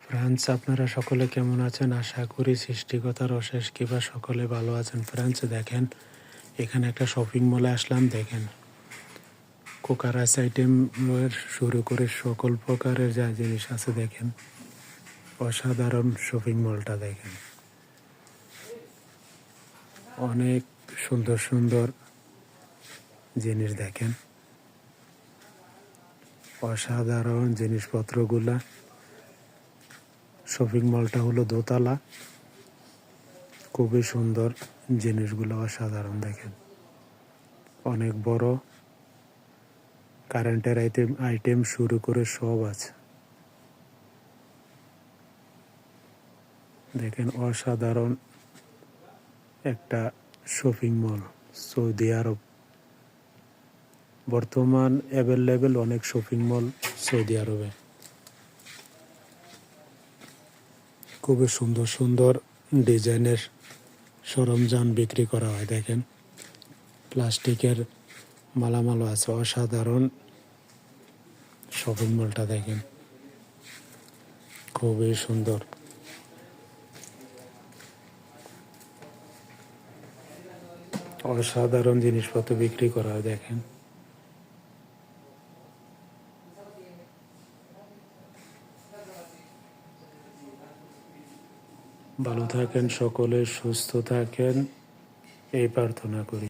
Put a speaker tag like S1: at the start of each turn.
S1: Friends, আপনারা সকলে কেমন আছেন? আশা করি সৃষ্টিকর্তার অশেষ কৃপা সকলে ভালো আছেন। ফ্রেন্ডস, দেখেন এখানে একটা শপিং মলে আসলাম। দেখেন কুকারাইস আইটেম শুরু করে সকল প্রকারের যা জিনিস আছে, দেখেন অসাধারণ শপিং মলটা। দেখেন অনেক সুন্দর সুন্দর জিনিস, দেখেন অসাধারণ জিনিসপত্রগুলা। শপিং মলটা হলো দোতলা, খুবই সুন্দর জিনিসগুলো, অসাধারণ। দেখেন অনেক বড়, কারেন্টের আইটেম শুরু করে সব আছে। দেখেন অসাধারণ একটা শপিং মল। সৌদি আরব বর্তমান অ্যাভেলেবেল অনেক শপিং মল সৌদি আরবে। খুবই সুন্দর সুন্দর ডিজাইনের সরঞ্জাম বিক্রি করা হয়। দেখেন প্লাস্টিকের মালামালও আছে। অসাধারণ শপিং মলটা, দেখেন খুবই সুন্দর। অসাধারণ জিনিসপত্র বিক্রি করা হয়। দেখেন ভালো থাকেন সকলে, সুস্থ থাকেন, এই প্রার্থনা করি।